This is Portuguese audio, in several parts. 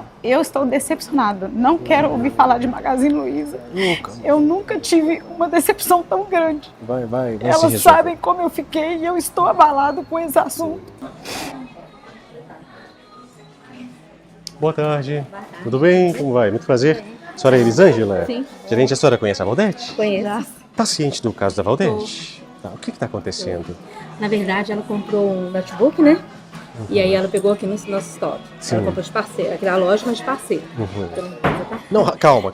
Então, eu estou decepcionada. Não quero ouvir falar de Magazine Luiza. Nunca. Eu nunca tive uma decepção tão grande. Vai se Elas resolver. sabem como eu fiquei e eu estou abalado com esse assunto. Boa tarde. Tudo bem? Como vai? Muito prazer. A senhora é Elisângela? Sim. Gerente, a senhora conhece a Valdete? Conheço. Tá ciente do caso da Valdete? Tá, o que está acontecendo? Na verdade, ela comprou um notebook, né? E aí ela pegou aqui no nosso estoque. Sim. Ela comprou de parceiro, aqui da loja, mas de parceiro. Não, calma.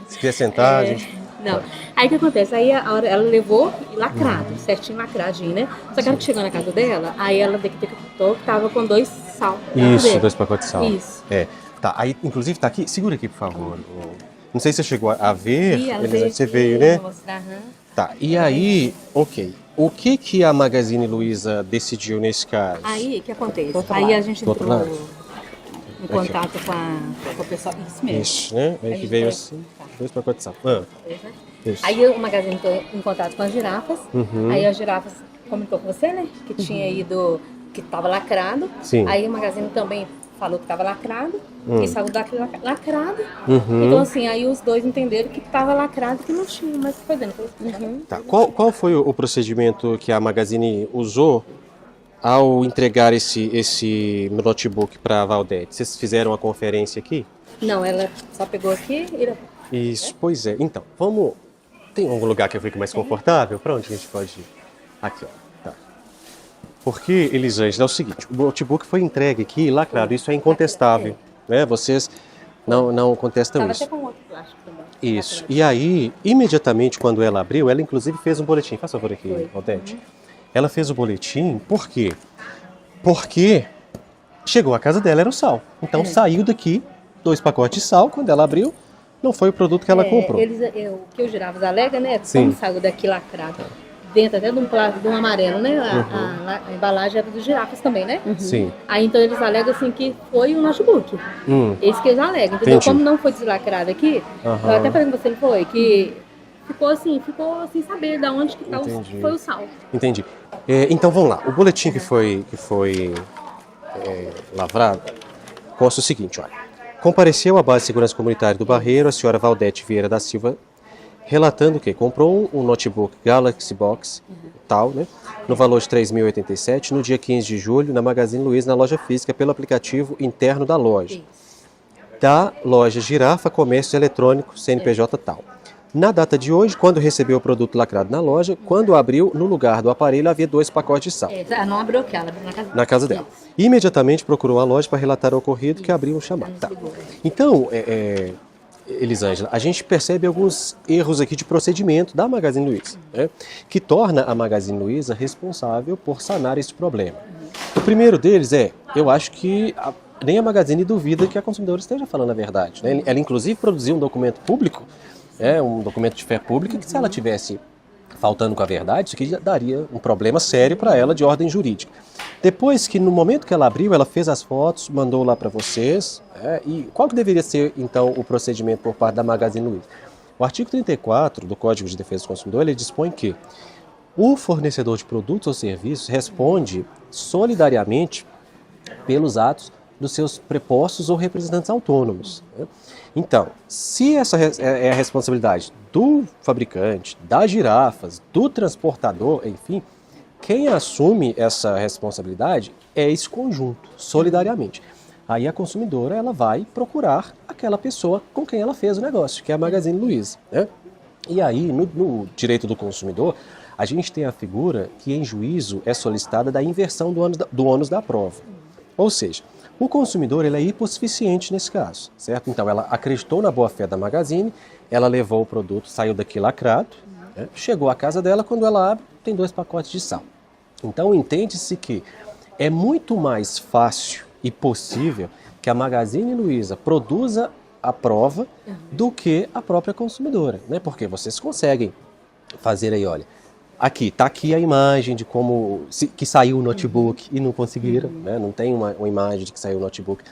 Se quiser sentar, a gente... Não. Aí o que acontece? Aí a hora ela levou lacrado, certinho lacradinho, né? Só que ela chegou na casa dela, aí ela detectou que tava com 2 sal. Isso, 2 pacotes de sal. Isso. É. Tá, aí inclusive tá aqui, segura aqui, por favor. Não sei se você chegou a ver, E ela Elisângela, você aqui veio, né? pra mostrar, aham. Tá, e aí, ok. O que a Magazine Luiza decidiu nesse caso? Aí o que acontece? outro Aí lado. a gente Do outro entrou lado. em contato com o pessoal. Isso mesmo. Isso, né? Aí que veio assim, 2 pacotes de sal. Ah, isso. Aí o magazine entrou em contato com as girafas. Aí as girafas comunicou com você, né? Que tinha ido, que estava lacrado. Sim. Aí o magazine também falou que estava lacrado. E saiu daquele lacrado. Uhum. Então assim, aí os dois entenderam que estava lacrado, que não tinha, mas foi dentro. Tá. Qual foi o procedimento que a Magazine usou ao entregar esse notebook para a Valdete? Vocês fizeram a conferência aqui? Não, ela só pegou aqui e... Isso, pois é. Então, vamos... Tem algum lugar que eu fique mais confortável? Para onde a gente pode ir? Aqui, ó. Tá. Porque, Elisângela, é o seguinte, o notebook foi entregue aqui, lacrado, isso é incontestável, né? Vocês não contestam Tava isso. até com outro plástico também. Isso. E aí, imediatamente quando ela abriu, ela inclusive fez um boletim. Faz favor aqui, Valdete. Ela fez o boletim, por quê? Porque chegou à casa dela, era o sal. Então saiu daqui 2 pacotes de sal, quando ela abriu, não foi o produto que ela comprou. O que os giravas alegam, né? Sim. Como saiu daqui lacrado. Dentro até de um plástico, de um amarelo, né? A embalagem era dos girafas também, né? Sim. Aí então eles alegam assim que foi um notebook. Esse que eles alegam. Entendeu? Entendi. Como não foi deslacrado aqui, eu até falei com você, não foi? Que ficou sem saber de onde que tá Entendi. foi o sal. Entendi. Então vamos lá. O boletim que foi lavrado consta o seguinte, olha. Compareceu à base de segurança comunitária do Barreiro a senhora Valdete Vieira da Silva, relatando que comprou um notebook Galaxy Box, tal, né, no valor de R$ 3.087, no dia 15 de julho, na Magazine Luiza, na loja física, pelo aplicativo interno da loja. Da loja Girafa Comércio Eletrônico, CNPJ tal. Na data de hoje, quando recebeu o produto lacrado na loja, quando abriu, no lugar do aparelho havia 2 pacotes de sal. Não abriu aqui, ela abriu na casa Na casa dela. Imediatamente procurou a loja para relatar o ocorrido, que abriu um chamado. Tá. Então, Elisângela, a gente percebe alguns erros aqui de procedimento da Magazine Luiza, né, que torna a Magazine Luiza responsável por sanar esse problema. O primeiro deles eu acho que nem a Magazine duvida que a consumidora esteja falando a verdade, né? Ela inclusive produziu um documento público, um documento de fé pública, que se ela tivesse faltando com a verdade, isso aqui daria um problema sério para ela de ordem jurídica. Depois que, no momento que ela abriu, ela fez as fotos, mandou lá para vocês, e qual que deveria ser, então, o procedimento por parte da Magazine Luiza? O artigo 34 do Código de Defesa do Consumidor, ele dispõe que o fornecedor de produtos ou serviços responde solidariamente pelos atos dos seus prepostos ou representantes autônomos, né? Então, se essa é a responsabilidade do fabricante, das girafas, do transportador, enfim, quem assume essa responsabilidade é esse conjunto, solidariamente. Aí a consumidora ela vai procurar aquela pessoa com quem ela fez o negócio, que é a Magazine Luiza, né? E aí, no direito do consumidor, a gente tem a figura que em juízo é solicitada da inversão do ônus da prova. Ou seja, o consumidor ele é hipossuficiente nesse caso, certo? Então ela acreditou na boa-fé da Magazine, ela levou o produto, saiu daqui lacrado, né? Chegou à casa dela, quando ela abre, tem 2 pacotes de sal. Então entende-se que é muito mais fácil e possível que a Magazine Luiza produza a prova do que a própria consumidora, né? Porque vocês conseguem fazer aí, olha, tá aqui a imagem de como que saiu o notebook e não conseguiram, né? Não tem uma imagem de que saiu o notebook.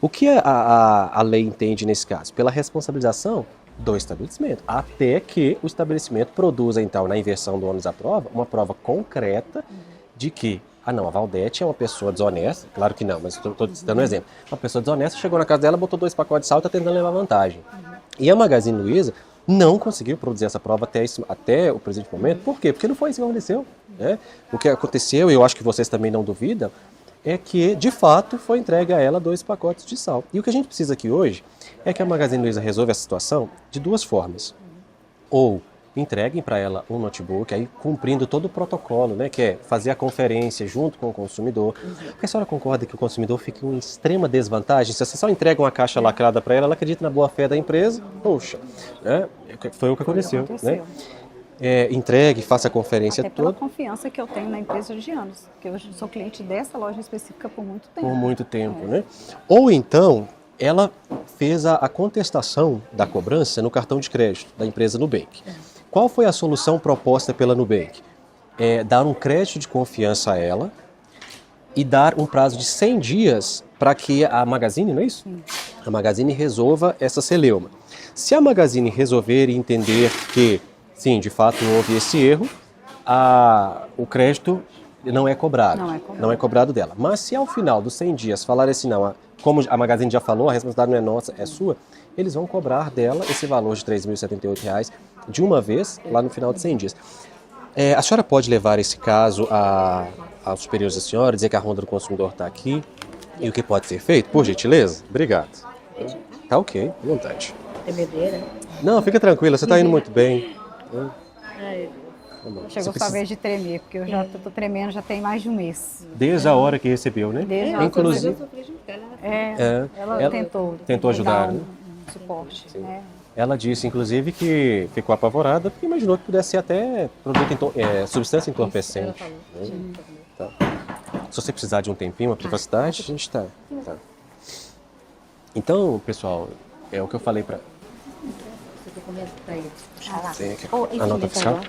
O que a lei entende nesse caso? Pela responsabilização do estabelecimento, até que o estabelecimento produza, então, na inversão do ônus da prova, uma prova concreta de que Ah, não, a Valdete é uma pessoa desonesta. Claro que não, mas estou citando um exemplo. Uma pessoa desonesta chegou na casa dela, botou 2 pacotes de sal e está tentando levar vantagem. E a Magazine Luiza não conseguiu produzir essa prova até o presente momento. Por quê? Porque não foi isso que aconteceu. Né? O que aconteceu, e eu acho que vocês também não duvidam, é que, de fato, foi entregue a ela 2 pacotes de sal. E o que a gente precisa aqui hoje é que a Magazine Luiza resolva essa situação de 2 formas. Ou entreguem para ela um notebook, aí cumprindo todo o protocolo, né, que é fazer a conferência junto com o consumidor. Porque a senhora concorda que o consumidor fica em extrema desvantagem? Se você só entrega uma caixa lacrada para ela, ela acredita na boa-fé da empresa, poxa, né? Foi o que aconteceu. Né? Entregue, faça a conferência Até pela toda. confiança que eu tenho na empresa de anos, porque eu sou cliente dessa loja específica por muito tempo. Por muito tempo, né? Ou então, ela fez a contestação da cobrança no cartão de crédito da empresa Nubank. Qual foi a solução proposta pela Nubank? Dar um crédito de confiança a ela e dar um prazo de 100 dias para que a Magazine, não é isso? A Magazine resolva essa celeuma. Se a Magazine resolver e entender que, sim, de fato houve esse erro, o crédito não é cobrado. Não é cobrado dela. Mas se ao final dos 100 dias falar assim, não, como a Magazine já falou, a responsabilidade não é nossa, é sua, eles vão cobrar dela esse valor de R$ 3.078 de uma vez, lá no final de 100 dias. A senhora pode levar esse caso aos superiores da senhora, dizer que a Ronda do Consumidor está aqui e o que pode ser feito? Por gentileza? Obrigado. Tá ok, à vontade. Bebedeira. Não, fica tranquila, você está indo muito bem. Chegou sua vez de tremer, porque eu já estou tremendo já tem mais de um mês. Desde a hora que recebeu, né? Desde a Inclusive, ela tentou ajudar, dar né? um suporte, né? Ela disse, inclusive, que ficou apavorada porque imaginou que pudesse ser até substância entorpecente. Né? Tá. Se você precisar de um tempinho, uma privacidade, a gente está. Tá. Então, pessoal, é o que eu falei para... A nota fiscal?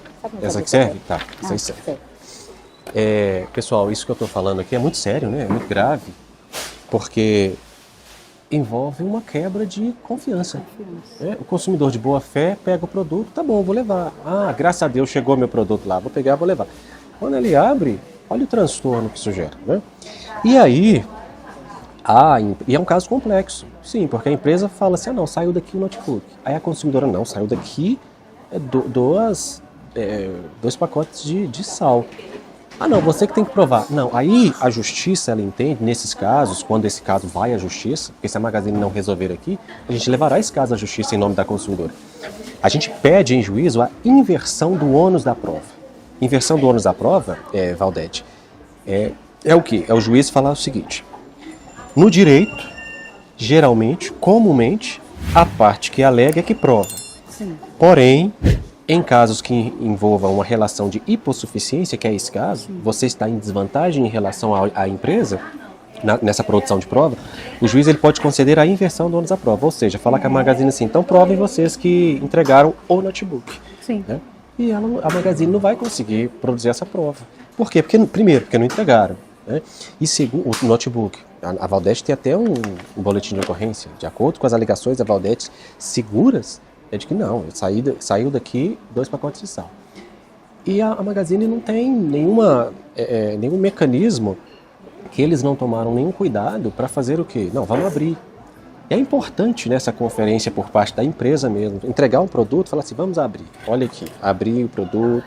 Essa aqui serve? Tá, essa aí serve. Pessoal, isso que eu estou falando aqui é muito sério, né? É muito grave, porque envolve uma quebra de confiança. O consumidor de boa fé pega o produto, tá bom, vou levar. Ah, graças a Deus chegou meu produto lá, vou pegar, vou levar. Quando ele abre, olha o transtorno que isso gera, né? E aí, e é um caso complexo, sim, porque a empresa fala assim, não, saiu daqui o notebook. Aí a consumidora, não, saiu daqui 2 pacotes de sal. Ah, não, você que tem que provar. Não, aí a justiça, ela entende, nesses casos, quando esse caso vai à justiça, porque se a Magazine não resolver aqui, a gente levará esse caso à justiça em nome da consumidora. A gente pede em juízo a inversão do ônus da prova. Inversão do ônus da prova, Valdete, é o quê? É o juiz falar o seguinte: no direito, geralmente, comumente, a parte que alega é que prova. Sim. Porém, em casos que envolvam uma relação de hipossuficiência, que é esse caso, você está em desvantagem em relação à empresa, nessa produção de prova, o juiz ele pode conceder a inversão do ônus da prova, ou seja, falar com a Magazine assim, então provem vocês que entregaram o notebook. Sim. Né? E a Magazine não vai conseguir produzir essa prova. Por quê? Primeiro, porque não entregaram. Né? E segundo, o notebook. A Valdete tem até um boletim de ocorrência, de acordo com as alegações da Valdete seguras, é de que não, saiu daqui 2 pacotes de sal. E a Magazine não tem nenhum mecanismo que eles não tomaram nenhum cuidado para fazer o quê? Não, vamos abrir. E é importante nessa conferência por parte da empresa mesmo, entregar um produto, falar assim, vamos abrir. Olha aqui, abrir o produto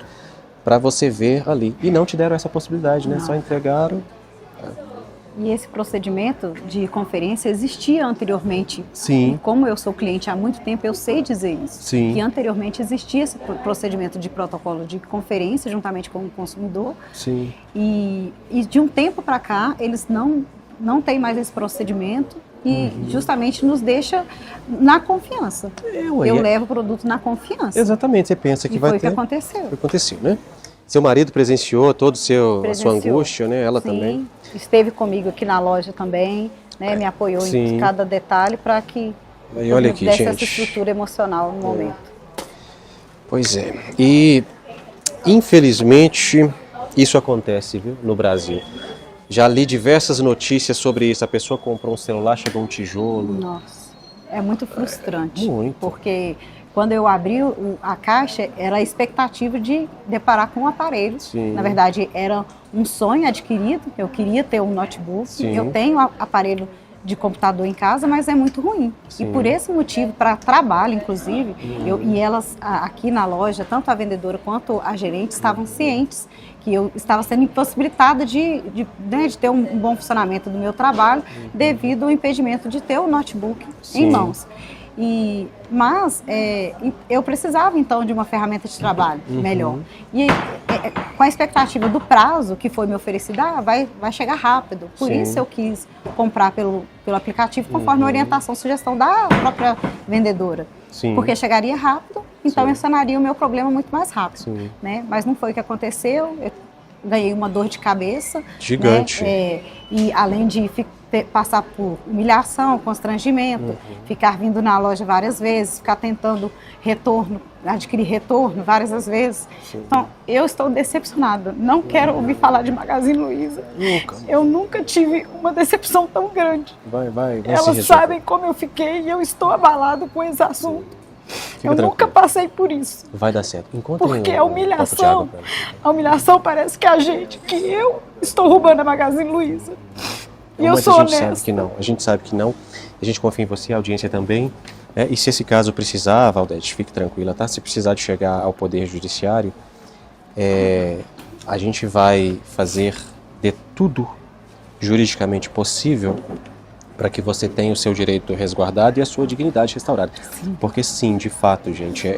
para você ver ali. E não te deram essa possibilidade, né? Só entregaram. E esse procedimento de conferência existia anteriormente. Sim. E como eu sou cliente há muito tempo, eu sei dizer isso. Sim. Que anteriormente existia esse procedimento de protocolo de conferência juntamente com o consumidor. Sim. E de um tempo para cá, eles não têm mais esse procedimento e justamente nos deixa na confiança. Eu levo o produto na confiança. Exatamente, você pensa que vai ter. Foi o que aconteceu. Foi o que aconteceu, né? Seu marido presenciou a sua angústia, né? Ela Sim, também. Esteve comigo aqui na loja também, né? Me apoiou em cada detalhe para que eu desse essa estrutura emocional no momento. Pois é. E, infelizmente, isso acontece, viu, no Brasil. Já li diversas notícias sobre isso. A pessoa comprou um celular, chegou um tijolo. Nossa, é muito frustrante. Muito. Porque quando eu abri a caixa, era a expectativa de deparar com um aparelho. Sim. Na verdade, era um sonho adquirido, eu queria ter um notebook, sim, eu tenho aparelho de computador em casa, mas é muito ruim. Sim. E por esse motivo, para trabalho, inclusive, e elas aqui na loja, tanto a vendedora quanto a gerente, estavam cientes que eu estava sendo impossibilitada de ter um bom funcionamento do meu trabalho devido ao impedimento de ter o notebook, sim, em mãos. Mas eu precisava então de uma ferramenta de trabalho melhor. E com a expectativa do prazo que foi me oferecido, vai chegar rápido. Por sim, isso eu quis comprar pelo aplicativo, conforme a orientação, sugestão da própria vendedora. Sim. Porque chegaria rápido, então sim, eu sanaria o meu problema muito mais rápido. Né? Mas não foi o que aconteceu. Eu ganhei uma dor de cabeça. Gigante. Né? E além de passar por humilhação, constrangimento, ficar vindo na loja várias vezes, ficar tentando adquirir retorno várias vezes. Sim. Então, eu estou decepcionada. Não quero ouvir falar de Magazine Luiza. Eu nunca tive uma decepção tão grande. Elas sabem como eu fiquei e eu estou abalada com esse assunto. Fica tranquilo. Nunca passei por isso. Vai dar certo. Porque a humilhação parece que eu estou roubando a Magazine Luiza. E eu sou honesta. A gente sabe que não. A gente sabe que não. A gente confia em você, a audiência também. E se esse caso precisar, Valdete, fique tranquila, tá? Se precisar de chegar ao Poder Judiciário, a gente vai fazer de tudo juridicamente possível para que você tenha o seu direito resguardado e a sua dignidade restaurada. Sim. Porque sim, de fato, gente,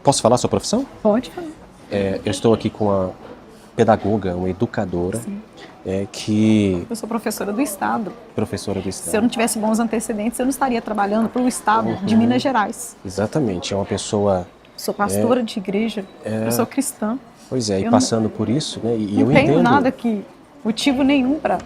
posso falar a sua profissão? Pode falar. Eu estou aqui com uma pedagoga, uma educadora, que... Eu sou professora do Estado. Professora do Estado. Se eu não tivesse bons antecedentes, eu não estaria trabalhando para o Estado de Minas Gerais. Exatamente, é uma pessoa... Sou pastora de igreja, eu sou cristã. Pois é, e passando por isso, né? E eu entendo... Não tenho nada motivo nenhum para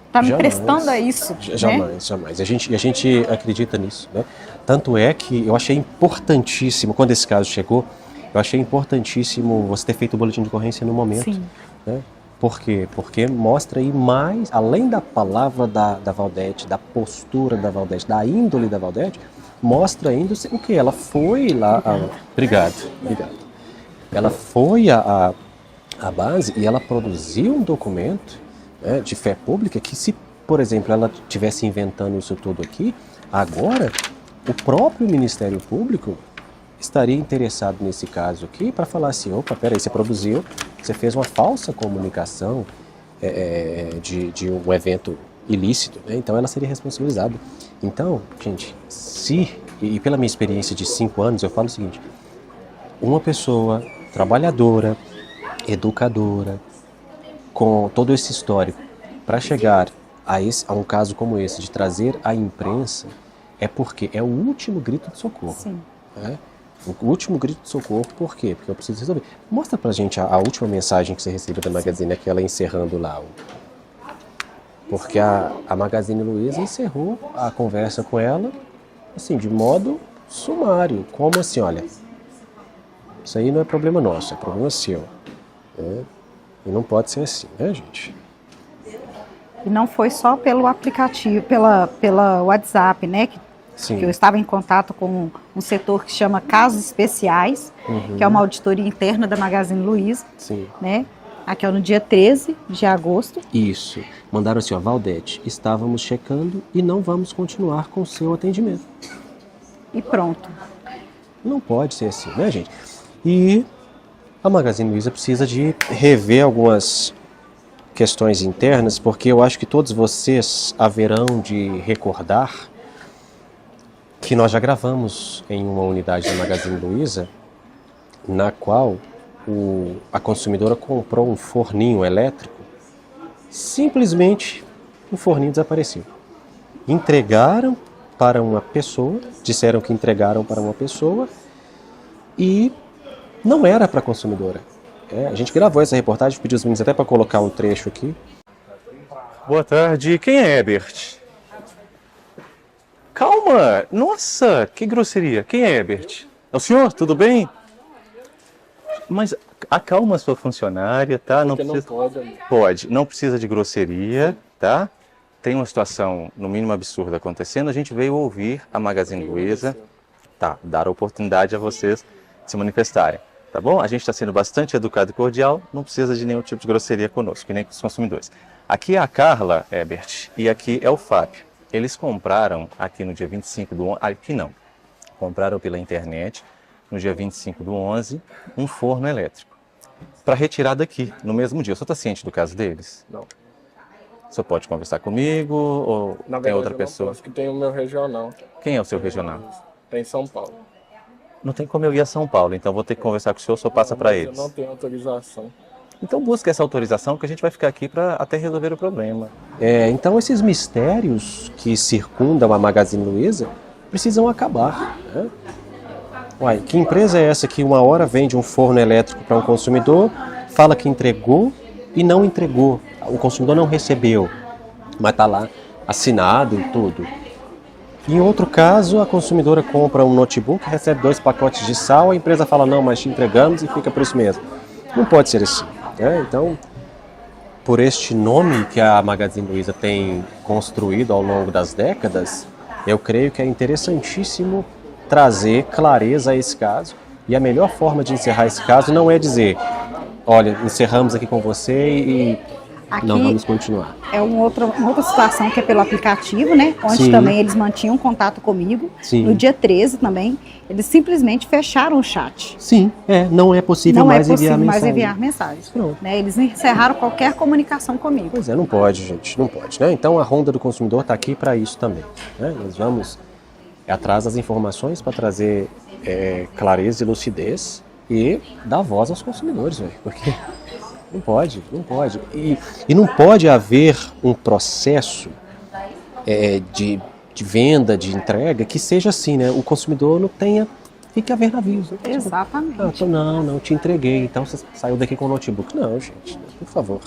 estar me prestando a isso. Jamais, jamais. A gente acredita nisso, né? Tanto é que eu achei importantíssimo, quando esse caso chegou, eu achei importantíssimo você ter feito o boletim de ocorrência no momento. Sim. Né? Por quê? Porque mostra aí mais, além da palavra da Valdete, da postura da Valdete, da índole da Valdete, mostra ainda o que? Ela foi lá... Obrigado. Ela foi à base e ela produziu um documento, né, de fé pública que, se, por exemplo, ela estivesse inventando isso tudo aqui, agora o próprio Ministério Público estaria interessado nesse caso aqui para falar assim, opa, peraí, você fez uma falsa comunicação de um evento ilícito, né? Então ela seria responsabilizada. Então, gente, e pela minha experiência de 5 anos, eu falo o seguinte, uma pessoa trabalhadora, educadora, com todo esse histórico, para chegar a um caso como esse, de trazer à imprensa, é porque é o último grito de socorro. Sim. Né? O último grito de socorro, por quê? Porque eu preciso resolver. Mostra pra gente a última mensagem que você recebeu da Magazine, aquela encerrando lá. Porque a Magazine Luiza encerrou a conversa com ela, assim, de modo sumário. Como assim, olha, isso aí não é problema nosso, é problema seu. Né? E não pode ser assim, né, gente? E não foi só pelo aplicativo, pela WhatsApp, né, que eu estava em contato com um setor que chama Casos Especiais, que é uma auditoria interna da Magazine Luiza, né? Aqui no dia 13 de agosto. Isso. Mandaram assim, Valdete, estávamos checando e não vamos continuar com o seu atendimento. E pronto. Não pode ser assim, né, gente? E a Magazine Luiza precisa de rever algumas questões internas, porque eu acho que todos vocês haverão de recordar que nós já gravamos em uma unidade da Magazine Luiza, na qual a consumidora comprou um forninho elétrico, simplesmente o forninho desapareceu. Entregaram para uma pessoa, disseram que entregaram para uma pessoa e não era para a consumidora. A gente gravou essa reportagem, pediu os meninos até para colocar um trecho aqui. Boa tarde, quem é Ebert? Calma! Nossa, que grosseria! Quem é Ebert? É o senhor? Tudo bem? Mas acalma a sua funcionária, tá? Não precisa... Pode, não precisa de grosseria, tá? Tem uma situação, no mínimo absurda, acontecendo. A gente veio ouvir a Magazine Luiza. Tá, dar a oportunidade a vocês se manifestarem. Tá bom? A gente está sendo bastante educado e cordial, não precisa de nenhum tipo de grosseria conosco, que nem com os consumidores. Aqui é a Carla, Herbert, e aqui é o Fábio. Eles compraram aqui no dia 25 do 11, aqui não, compraram pela internet no dia 25 do 11 um forno elétrico para retirar daqui no mesmo dia. O senhor está ciente do caso deles? Não. O senhor pode conversar comigo ou Na tem verdade, outra eu pessoa? não posso, que tem o meu regional. Quem é o seu regional? Tem em São Paulo. Não tem como eu ir a São Paulo, então vou ter que conversar com o senhor passa para Mas eles. Eu não tenho autorização. Então busque essa autorização que a gente vai ficar aqui para até resolver o problema. Então esses mistérios que circundam a Magazine Luiza precisam acabar, né? Uai, que empresa é essa que uma hora vende um forno elétrico para um consumidor, fala que entregou e não entregou, o consumidor não recebeu, mas está lá assinado e tudo. Em outro caso, a consumidora compra um notebook, recebe 2 pacotes de sal, a empresa fala, não, mas te entregamos e fica por isso mesmo. Não pode ser assim, né? Então, por este nome que a Magazine Luiza tem construído ao longo das décadas, eu creio que é interessantíssimo trazer clareza a esse caso. E a melhor forma de encerrar esse caso não é dizer, olha, encerramos aqui com você e Aqui não vamos continuar. é uma outra situação que é pelo aplicativo, né? Onde Sim. também eles mantinham contato comigo. Sim. No dia 13 também, eles simplesmente fecharam o chat. Sim, não é possível Não mais é possível enviar mais mensagem. enviar mensagens. Pronto. Né? Eles encerraram qualquer comunicação comigo. Pois é, não pode, gente, não pode, né? Então a Ronda do Consumidor está aqui para isso também, né? Nós vamos atrás das informações para trazer clareza e lucidez e dar voz aos consumidores, velho, porque não pode. E não pode haver um processo de venda, de entrega, que seja assim, né? O consumidor não tenha, fique a ver navios. Né? Exatamente. Não, te entreguei, então você saiu daqui com o notebook. Não, gente, por favor.